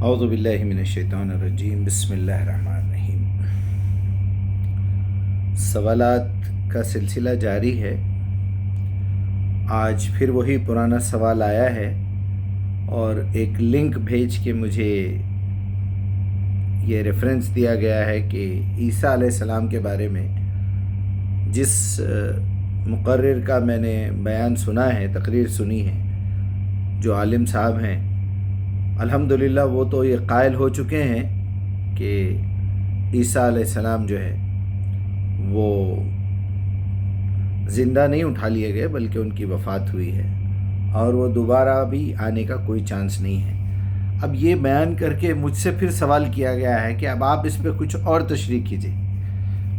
اعوذ باللہ من الشیطان الرجیم، بسم اللہ الرحمن الرحیم۔ سوالات کا سلسلہ جاری ہے۔ آج پھر وہی پرانا سوال آیا ہے اور ایک لنک بھیج کے مجھے یہ ریفرنس دیا گیا ہے کہ عیسیٰ علیہ السلام کے بارے میں جس مقرر کا میں نے بیان سنا ہے، تقریر سنی ہے، جو عالم صاحب ہیں، الحمدللہ وہ تو یہ قائل ہو چکے ہیں کہ عیسیٰ علیہ السلام جو ہے وہ زندہ نہیں اٹھا لیے گئے بلکہ ان کی وفات ہوئی ہے اور وہ دوبارہ بھی آنے کا کوئی چانس نہیں ہے۔ اب یہ بیان کر کے مجھ سے پھر سوال کیا گیا ہے کہ اب آپ اس پہ کچھ اور تشریح کیجئے۔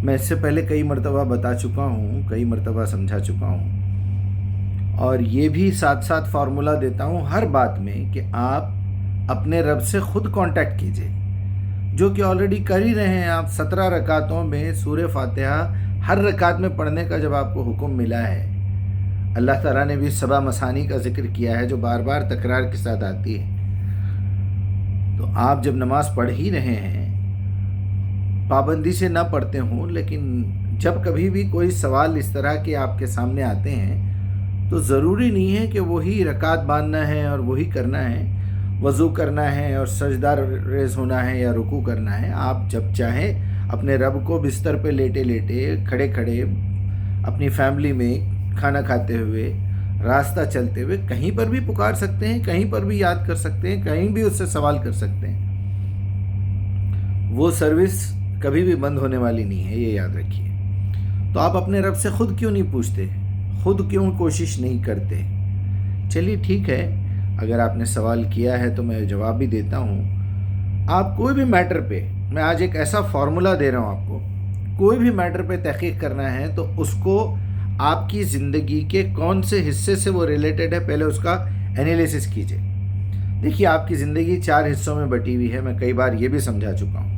میں اس سے پہلے کئی مرتبہ بتا چکا ہوں، کئی مرتبہ سمجھا چکا ہوں، اور یہ بھی ساتھ ساتھ فارمولہ دیتا ہوں ہر بات میں کہ آپ اپنے رب سے خود کانٹیکٹ کیجئے، جو کہ آلریڈی کر ہی رہے ہیں آپ۔ 17 رکعتوں میں سورہ فاتحہ ہر رکعت میں پڑھنے کا جب آپ کو حکم ملا ہے، اللہ تعالیٰ نے بھی 7 مسانی کا ذکر کیا ہے جو بار بار تکرار کے ساتھ آتی ہے، تو آپ جب نماز پڑھ ہی رہے ہیں، پابندی سے نہ پڑھتے ہوں، لیکن جب کبھی بھی کوئی سوال اس طرح کے آپ کے سامنے آتے ہیں تو ضروری نہیں ہے کہ وہی رکعت باندھنا ہے اور وہی کرنا ہے، وضو کرنا ہے اور سجدہ ریز ہونا ہے یا رکوع کرنا ہے۔ آپ جب چاہیں اپنے رب کو بستر پہ لیٹے لیٹے، کھڑے کھڑے، اپنی فیملی میں کھانا کھاتے ہوئے، راستہ چلتے ہوئے کہیں پر بھی پکار سکتے ہیں، کہیں پر بھی یاد کر سکتے ہیں، کہیں بھی اس سے سوال کر سکتے ہیں۔ وہ سروس کبھی بھی بند ہونے والی نہیں ہے، یہ یاد رکھیے۔ تو آپ اپنے رب سے خود کیوں نہیں پوچھتے، خود کیوں کوشش نہیں کرتے؟ چلیے ٹھیک ہے، اگر آپ نے سوال کیا ہے تو میں جواب بھی دیتا ہوں۔ آپ کوئی بھی میٹر پہ، میں آج ایک ایسا فارمولہ دے رہا ہوں آپ کو، کوئی بھی میٹر پہ تحقیق کرنا ہے تو اس کو آپ کی زندگی کے کون سے حصے سے وہ ریلیٹڈ ہے، پہلے اس کا انالیسس کیجئے۔ دیکھیے، آپ کی زندگی 4 حصوں میں بٹی ہوئی ہے، میں کئی بار یہ بھی سمجھا چکا ہوں۔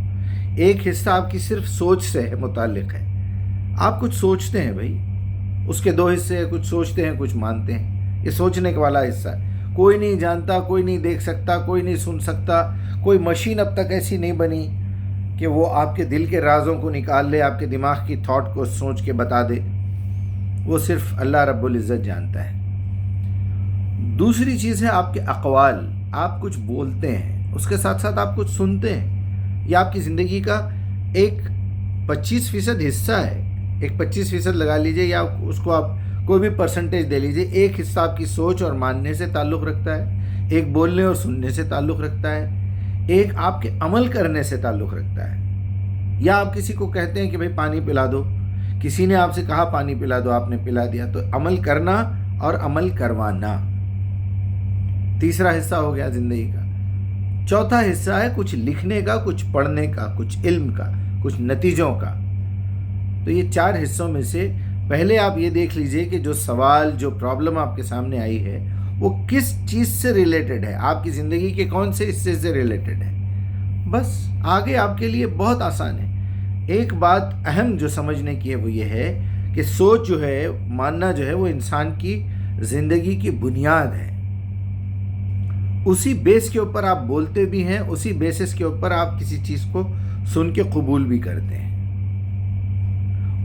ایک حصہ آپ کی صرف سوچ سے متعلق ہے، آپ کچھ سوچتے ہیں بھائی، اس کے 2 حصے ہیں، کچھ سوچتے ہیں کچھ مانتے ہیں، یہ سوچنے کا والا حصہ ہے۔ کوئی نہیں جانتا، کوئی نہیں دیکھ سکتا، کوئی نہیں سن سکتا، کوئی مشین اب تک ایسی نہیں بنی کہ وہ آپ کے دل کے رازوں کو نکال لے، آپ کے دماغ کی تھاٹ کو سوچ کے بتا دے۔ وہ صرف اللہ رب العزت جانتا ہے۔ دوسری چیز ہے آپ کے اقوال، آپ کچھ بولتے ہیں، اس کے ساتھ ساتھ آپ کچھ سنتے ہیں۔ یہ آپ کی زندگی کا ایک 25% حصہ ہے، ایک 25% لگا لیجئے، یا اس کو آپ کوئی بھی پرسنٹیج دے لیجئے۔ ایک حصہ آپ کی سوچ اور ماننے سے تعلق رکھتا ہے، ایک بولنے اور سننے سے تعلق رکھتا ہے، ایک آپ کے عمل کرنے سے تعلق رکھتا ہے۔ یا آپ کسی کو کہتے ہیں کہ بھائی پانی پلا دو، کسی نے آپ سے کہا پانی پلا دو، آپ نے پلا دیا، تو عمل کرنا اور عمل کروانا تیسرا حصہ ہو گیا زندگی کا۔ چوتھا حصہ ہے کچھ لکھنے کا، کچھ پڑھنے کا، کچھ علم کا، کچھ نتیجوں کا۔ تو یہ 4 حصوں میں سے پہلے آپ یہ دیکھ لیجئے کہ جو سوال، جو پرابلم آپ کے سامنے آئی ہے وہ کس چیز سے ریلیٹڈ ہے، آپ کی زندگی کے کون سے حصے سے ریلیٹڈ ہے۔ بس آگے آپ کے لیے بہت آسان ہے۔ ایک بات اہم جو سمجھنے کی ہے وہ یہ ہے کہ سوچ جو ہے، ماننا جو ہے، وہ انسان کی زندگی کی بنیاد ہے۔ اسی بیس کے اوپر آپ بولتے بھی ہیں، اسی بیسس کے اوپر آپ کسی چیز کو سن کے قبول بھی کرتے ہیں،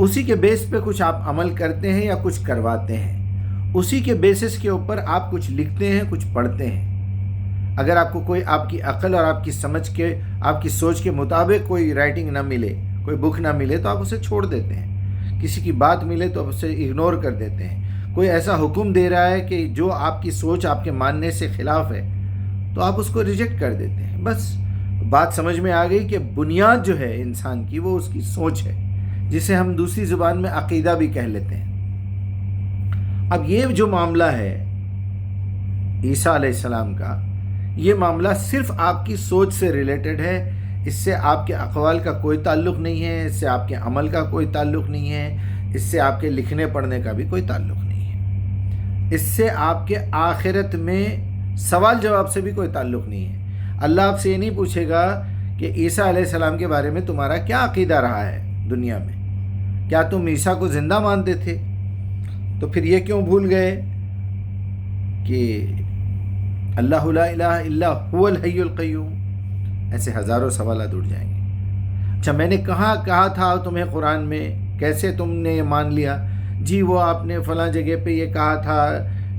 اسی کے بیس پہ کچھ آپ عمل کرتے ہیں یا کچھ کرواتے ہیں، اسی کے بیسس کے اوپر آپ کچھ لکھتے ہیں، کچھ پڑھتے ہیں۔ اگر آپ کو کوئی آپ کی عقل اور آپ کی سمجھ کے، آپ کی سوچ کے مطابق کوئی رائٹنگ نہ ملے، کوئی بک نہ ملے، تو آپ اسے چھوڑ دیتے ہیں۔ کسی کی بات ملے تو آپ اسے اگنور کر دیتے ہیں۔ کوئی ایسا حکم دے رہا ہے کہ جو آپ کی سوچ، آپ کے ماننے سے خلاف ہے، تو آپ اس کو ریجیکٹ کر دیتے ہیں۔ بس بات سمجھ میں آ گئی کہ بنیاد جو ہے انسان کی وہ اس کی سوچ ہے، جسے ہم دوسری زبان میں عقیدہ بھی کہہ لیتے ہیں۔ اب یہ جو معاملہ ہے عیسیٰ علیہ السلام کا، یہ معاملہ صرف آپ کی سوچ سے ریلیٹڈ ہے، اس سے آپ کے اقوال کا کوئی تعلق نہیں ہے، اس سے آپ کے عمل کا کوئی تعلق نہیں ہے، اس سے آپ کے لکھنے پڑھنے کا بھی کوئی تعلق نہیں ہے، اس سے آپ کے آخرت میں سوال جواب سے بھی کوئی تعلق نہیں ہے۔ اللہ آپ سے یہ نہیں پوچھے گا کہ عیسیٰ علیہ السلام کے بارے میں تمہارا کیا عقیدہ رہا ہے دنیا میں، کیا تم عیسیٰ کو زندہ مانتے تھے؟ تو پھر یہ کیوں بھول گئے کہ اللہ لا الہ الا هو الحی القیوم، ایسے ہزاروں سوالات اٹھ جائیں گے۔ اچھا میں نے کہا تھا تمہیں قرآن میں، کیسے تم نے یہ مان لیا؟ جی وہ آپ نے فلاں جگہ پہ یہ کہا تھا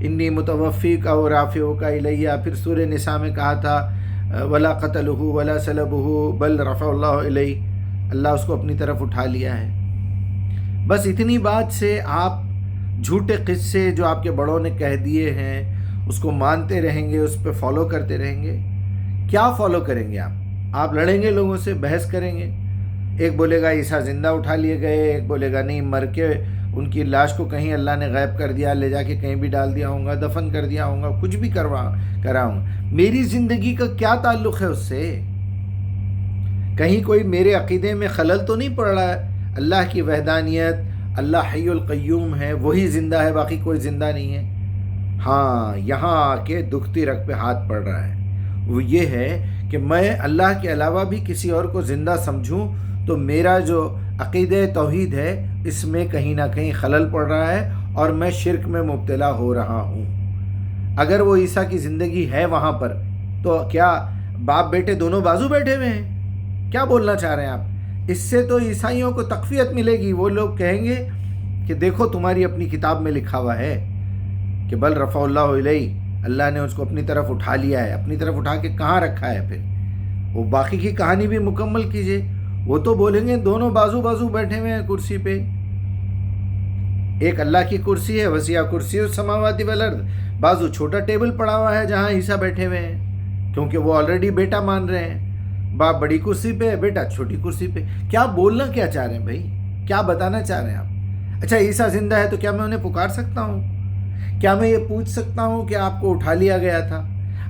انی متوفیک و رافعک الیہ، پھر سورہ نساء میں کہا تھا ولا قتلہ ولا صلبہ بل رفع اللہ الیہ، اللہ اس کو اپنی طرف اٹھا لیا ہے۔ بس اتنی بات سے آپ جھوٹے قصے جو آپ کے بڑوں نے کہہ دیے ہیں اس کو مانتے رہیں گے، اس پہ فالو کرتے رہیں گے۔ کیا فالو کریں گے آپ لڑیں گے لوگوں سے، بحث کریں گے۔ ایک بولے گا عیسیٰ زندہ اٹھا لیے گئے، ایک بولے گا نہیں مر کے ان کی لاش کو کہیں اللہ نے غائب کر دیا، لے جا کے کہیں بھی ڈال دیا ہوں گا، دفن کر دیا ہوں گا، کچھ بھی کرا ہوں گا۔ میری زندگی کا کیا تعلق ہے اس سے؟ کہیں کوئی میرے عقیدے میں خلل تو نہیں پڑ رہا ہے؟ اللہ کی وحدانیت، اللہ حی القیوم ہے، وہی زندہ ہے، باقی کوئی زندہ نہیں ہے۔ ہاں یہاں آ کے دکھتی رگ پہ ہاتھ پڑ رہا ہے، وہ یہ ہے کہ میں اللہ کے علاوہ بھی کسی اور کو زندہ سمجھوں تو میرا جو عقیدہ توحید ہے اس میں کہیں نہ کہیں خلل پڑ رہا ہے اور میں شرک میں مبتلا ہو رہا ہوں۔ اگر وہ عیسیٰ کی زندگی ہے وہاں پر تو کیا باپ بیٹے دونوں بازو بیٹھے ہوئے ہیں؟ کیا بولنا چاہ رہے ہیں آپ؟ اس سے تو عیسائیوں کو تقویت ملے گی، وہ لوگ کہیں گے کہ دیکھو تمہاری اپنی کتاب میں لکھا ہوا ہے کہ بل رفع اللہ الیہ، اللہ نے اس کو اپنی طرف اٹھا لیا ہے۔ اپنی طرف اٹھا کے کہاں رکھا ہے؟ پھر وہ باقی کی کہانی بھی مکمل کیجئے۔ وہ تو بولیں گے دونوں بازو بیٹھے ہوئے ہیں کرسی پہ، ایک اللہ کی کرسی ہے وسیع کرسی السماوات والارض، بازو چھوٹا ٹیبل پڑا ہوا ہے جہاں عیسیٰ بیٹھے ہوئے ہیں، کیونکہ وہ آلریڈی بیٹا مان رہے ہیں۔ باپ بڑی کرسی پہ ہے، بیٹا چھوٹی کرسی پہ۔ کیا بولنا کیا چاہ رہے ہیں بھائی؟ کیا بتانا چاہ رہے ہیں آپ؟ اچھا عیسیٰ زندہ ہے تو کیا میں انہیں پکار سکتا ہوں؟ کیا میں یہ پوچھ سکتا ہوں کہ آپ کو اٹھا لیا گیا تھا؟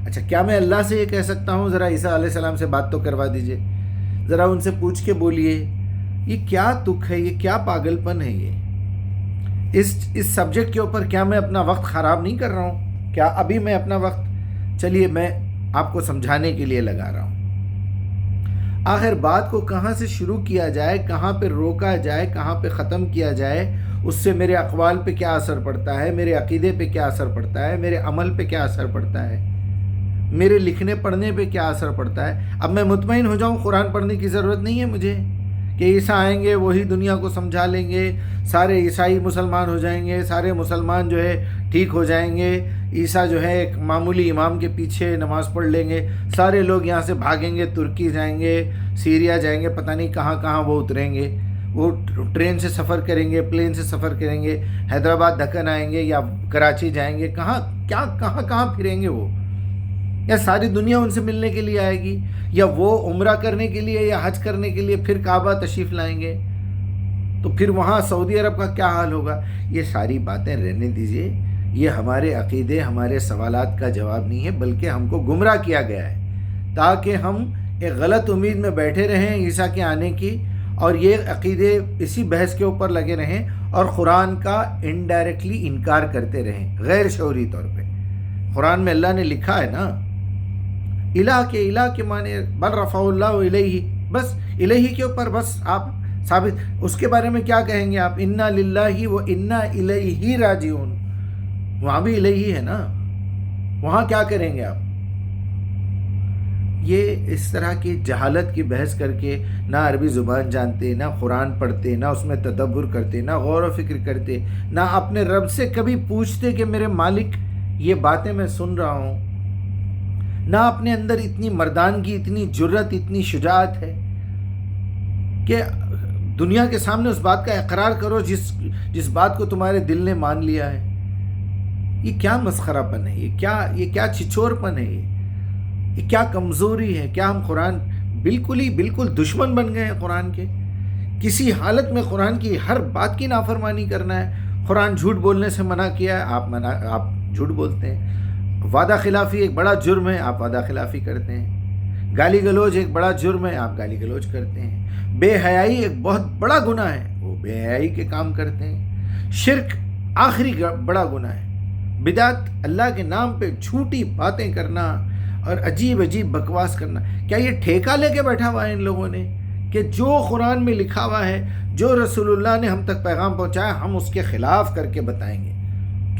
اچھا کیا میں اللہ سے یہ کہہ سکتا ہوں ذرا عیسیٰ علیہ السلام سے بات تو کروا دیجئے، ذرا ان سے پوچھ کے بولیے؟ یہ کیا تک ہے، یہ کیا پاگل پن ہے؟ یہ اس سبجیکٹ کے اوپر کیا میں اپنا وقت خراب نہیں کر رہا ہوں؟ کیا ابھی میں اپنا وقت، چلیے میں آپ کو سمجھانے کے لیے لگا رہا ہوں۔ آخر بات کو کہاں سے شروع کیا جائے، کہاں پہ روکا جائے، کہاں پہ ختم کیا جائے، اس سے میرے اقوال پہ کیا اثر پڑتا ہے، میرے عقیدے پہ کیا اثر پڑتا ہے، میرے عمل پہ کیا اثر پڑتا ہے، میرے لکھنے پڑھنے پہ کیا اثر پڑتا ہے۔ اب میں مطمئن ہو جاؤں قرآن پڑھنے کی ضرورت نہیں ہے مجھے، کہ عیسیٰ آئیں گے وہی دنیا کو سمجھا لیں گے، سارے عیسائی مسلمان ہو جائیں گے، سارے مسلمان جو ہے ٹھیک ہو جائیں گے، عیسیٰ جو ہے ایک معمولی امام کے پیچھے نماز پڑھ لیں گے، سارے لوگ یہاں سے بھاگیں گے، ترکی جائیں گے، سیریا جائیں گے، پتہ نہیں کہاں کہاں وہ اتریں گے، وہ ٹرین سے سفر کریں گے، پلین سے سفر کریں گے، حیدرآباد دکن آئیں گے یا کراچی جائیں گے، کہاں پھریں گے وہ؟ یا ساری دنیا ان سے ملنے کے لیے آئے گی، یا وہ عمرہ کرنے کے لیے یا حج کرنے کے لیے پھر کعبہ تشریف لائیں گے؟ تو پھر وہاں سعودی عرب کا کیا حال ہوگا؟ یہ ساری باتیں رہنے دیجئے، یہ ہمارے عقیدے، ہمارے سوالات کا جواب نہیں ہے، بلکہ ہم کو گمراہ کیا گیا ہے تاکہ ہم ایک غلط امید میں بیٹھے رہیں عیسیٰ کے آنے کی، اور یہ عقیدے اسی بحث کے اوپر لگے رہیں اور قرآن کا انڈائریکٹلی انکار کرتے رہیں غیر شعوری طور پہ۔ قرآن میں اللہ نے لکھا ہے نا، الہ کے معنی بل رفع اللہ الیہ، بس الہی کے اوپر بس آپ ثابت، اس کے بارے میں کیا کہیں گے آپ؟ انا للہ و انا الیہ راجعون، وہاں بھی الہی ہے نا، وہاں کیا کریں گے آپ؟ یہ اس طرح کی جہالت کی بحث کر کے نہ عربی زبان جانتے، نہ قرآن پڑھتے، نہ اس میں تدبر کرتے، نہ غور و فکر کرتے، نہ اپنے رب سے کبھی پوچھتے کہ میرے مالک یہ باتیں میں سن رہا ہوں، نہ اپنے اندر اتنی مردانگی، اتنی جرت، اتنی شجاعت ہے کہ دنیا کے سامنے اس بات کا اقرار کرو جس بات کو تمہارے دل نے مان لیا ہے۔ یہ کیا مسخرہ پن ہے، یہ کیا چھچور پن ہے، یہ کیا کمزوری ہے؟ کیا ہم قرآن بالکل دشمن بن گئے ہیں قرآن کے؟ کسی حالت میں قرآن کی ہر بات کی نافرمانی کرنا ہے؟ قرآن جھوٹ بولنے سے منع کیا ہے، آپ جھوٹ بولتے ہیں۔ وعدہ خلافی ایک بڑا جرم ہے، آپ وعدہ خلافی کرتے ہیں۔ گالی گلوچ ایک بڑا جرم ہے، آپ گالی گلوچ کرتے ہیں۔ بے حیائی ایک بہت بڑا گناہ ہے، وہ بے حیائی کے کام کرتے ہیں۔ شرک آخری بڑا گناہ ہے۔ بدعت اللہ کے نام پہ جھوٹی باتیں کرنا اور عجیب بکواس کرنا۔ کیا یہ ٹھیکہ لے کے بیٹھا ہوا ہے ان لوگوں نے کہ جو قرآن میں لکھا ہوا ہے، جو رسول اللہ نے ہم تک پیغام پہنچایا، ہم اس کے خلاف کر کے بتائیں گے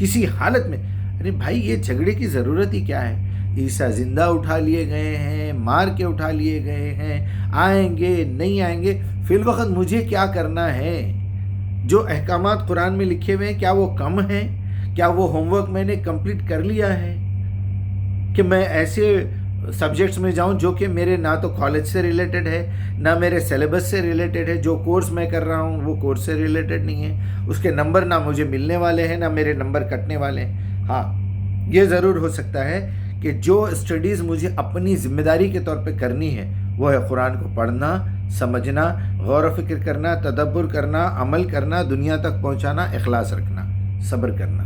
کسی حالت میں؟ ارے بھائی یہ جھگڑے کی ضرورت ہی کیا ہے؟ عیسیٰ زندہ اٹھا لیے گئے ہیں، ہیں, مار کے اٹھا لیے گئے ہیں, آئیں گے نہیں آئیں گے, فی الوقت مجھے کیا کرنا ہے؟ جو احکامات قرآن میں لکھے ہوئے ہیں کیا وہ کم ہیں؟ کیا وہ ہوم ورک میں نے کمپلیٹ کر لیا ہے کہ میں ایسے سبجیکٹس میں جاؤں جو کہ میرے نہ تو کالج سے ریلیٹڈ ہے, نہ میرے سلیبس سے ریلیٹڈ ہے, جو کورس میں کر رہا ہوں وہ کورس سے ریلیٹڈ نہیں ہے, اس کے نمبر نہ مجھے ملنے والے ہیں نہ میرے نمبر کٹنے والے ہیں. ہاں یہ ضرور ہو سکتا ہے کہ جو اسٹڈیز مجھے اپنی ذمہ داری کے طور پہ کرنی ہے وہ ہے قرآن کو پڑھنا, سمجھنا, غور و فکر کرنا, تدبر کرنا, عمل کرنا, دنیا تک پہنچانا, اخلاص رکھنا, صبر کرنا.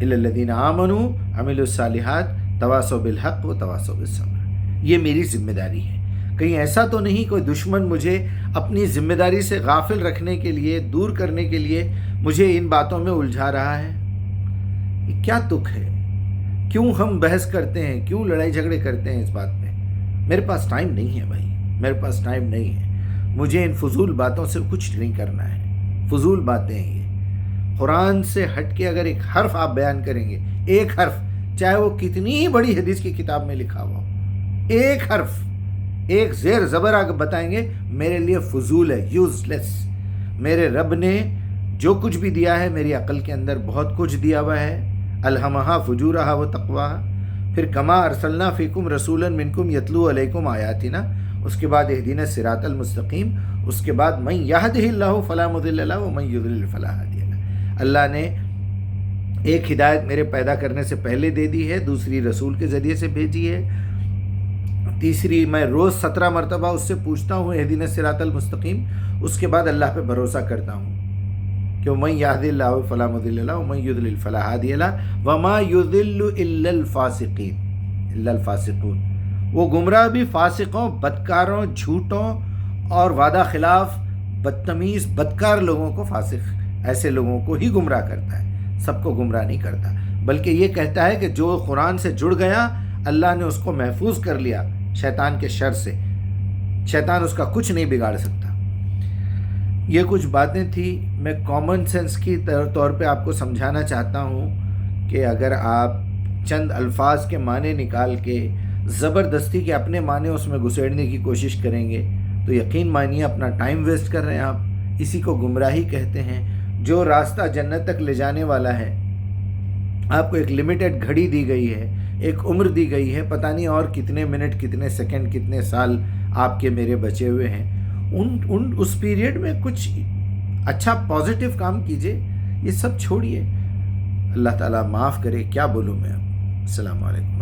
الا الذین آمنوا عملوا الصالحات تواصوا بالحق و تواصوا بالصبر. یہ میری ذمہ داری ہے. کہیں ایسا تو نہیں کوئی دشمن مجھے اپنی ذمہ داری سے غافل رکھنے کے لیے, دور کرنے کے لیے مجھے ان باتوں میں الجھا رہا ہے؟ یہ کیا تک ہے؟ کیوں ہم بحث کرتے ہیں, کیوں لڑائی جھگڑے کرتے ہیں اس بات پہ؟ میرے پاس ٹائم نہیں ہے بھائی, میرے پاس ٹائم نہیں ہے. مجھے ان فضول باتوں سے کچھ نہیں کرنا ہے. فضول باتیں ہیں یہ. قرآن سے ہٹ کے اگر ایک حرف آپ بیان کریں گے, ایک حرف, چاہے وہ کتنی بڑی حدیث کی کتاب میں لکھا ہوا ہو, ایک حرف, ایک زیر زبر آگے بتائیں گے, میرے لیے فضول ہے, یوز لیس. میرے رب نے جو کچھ بھی دیا ہے میری عقل کے اندر بہت کچھ دیا ہوا ہے. الہمہا فجورہا و تقواہا. پھر کما ارسلنا فیکم رسولا منکم یتلو علیکم آیاتنا. اس کے بعد اہدنا الصراط المستقیم. اس کے بعد من یہدہ اللہ فلا مضل لہ ومن یضلل فلا ہادی لہ. اللہ نے ایک ہدایت میرے پیدا کرنے سے پہلے دے دی ہے, دوسری رسول کے ذریعے سے بھیجی ہے, تیسری میں روز 17 مرتبہ اس سے پوچھتا ہوں اہدنا الصراط المستقیم. اس کے بعد اللہ پہ بھروسہ کرتا ہوں کہ من یہد اللہ فلا مضل لہ ومن یضلل فلا ہادی لہ وما یضل الا الفاسقین الا الفاسقون. وہ گمراہ بھی فاسقوں, بدکاروں, جھوٹوں اور وعدہ خلاف, بدتمیز, بدکار لوگوں کو, فاسق ایسے لوگوں کو ہی گمراہ کرتا ہے, سب کو گمراہ نہیں کرتا. بلکہ یہ کہتا ہے کہ جو قرآن سے جڑ گیا اللہ نے اس کو محفوظ کر لیا شیطان کے شر سے, شیطان اس کا کچھ نہیں بگاڑ سکتا. یہ کچھ باتیں تھی, میں کامن سینس کی طور پہ آپ کو سمجھانا چاہتا ہوں کہ اگر آپ چند الفاظ کے معنی نکال کے زبردستی کے اپنے معنی اس میں گھسیڑنے کی کوشش کریں گے تو یقین مانیے اپنا ٹائم ویسٹ کر رہے ہیں آپ. اسی کو گمراہی کہتے ہیں. جو راستہ جنت تک لے جانے والا ہے, آپ کو ایک لمیٹڈ گھڑی دی گئی ہے, ایک عمر دی گئی ہے, پتہ نہیں اور کتنے منٹ, کتنے سیکنڈ, کتنے سال آپ کے میرے بچے ہوئے ہیں. اس پیریڈ میں کچھ اچھا پازیٹیو کام کیجئے, یہ سب چھوڑیے. اللہ تعالیٰ معاف کرے, کیا بولوں میں اب. السلام علیکم.